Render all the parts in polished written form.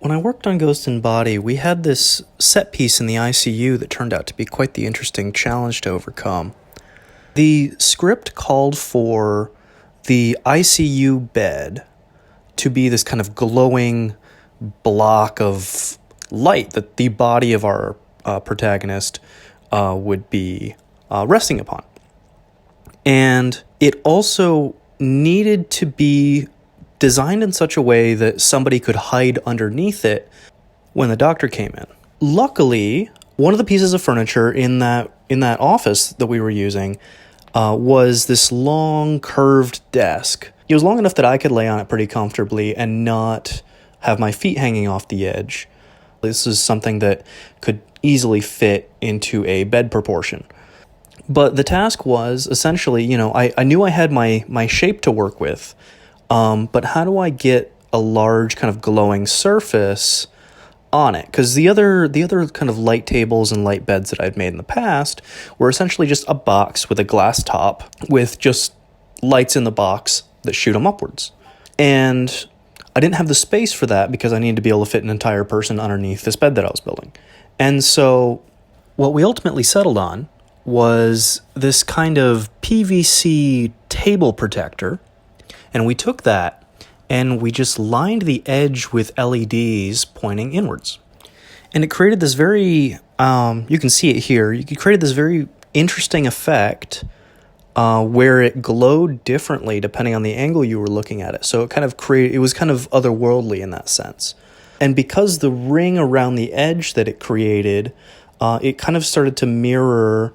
When I worked on Ghost in Body, we had this set piece in the ICU that turned out to be quite the interesting challenge to overcome. The script called for the ICU bed to be this kind of glowing block of light that the body of our protagonist would be resting upon. And it also needed to be designed in such a way that somebody could hide underneath it when the doctor came in. Luckily, one of the pieces of furniture in that office that we were using was this long curved desk. It was long enough that I could lay on it pretty comfortably and not have my feet hanging off the edge. This is something that could easily fit into a bed proportion. But the task was essentially, I knew I had my shape to work with, but how do I get a large kind of glowing surface on it? Because the other kind of light tables and light beds that I'd made in the past were essentially just a box with a glass top with just lights in the box that shoot them upwards. And I didn't have the space for that because I needed to be able to fit an entire person underneath this bed that I was building. And so what we ultimately settled on was this kind of PVC table protector. And we took that and we just lined the edge with LEDs pointing inwards. And it created this very, you can see it here, it created this very interesting effect where it glowed differently depending on the angle you were looking at it. So it was kind of otherworldly in that sense. And because the ring around the edge that it created, it kind of started to mirror.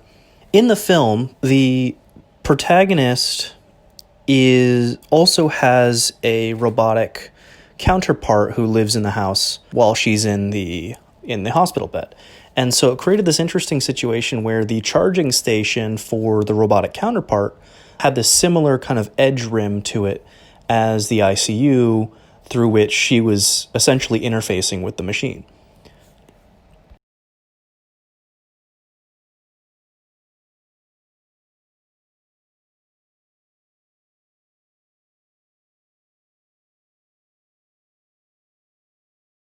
In the film, the protagonist also has a robotic counterpart who lives in the house while she's in the hospital bed. And so it created this interesting situation where the charging station for the robotic counterpart had this similar kind of edge rim to it as the ICU through which she was essentially interfacing with the machine.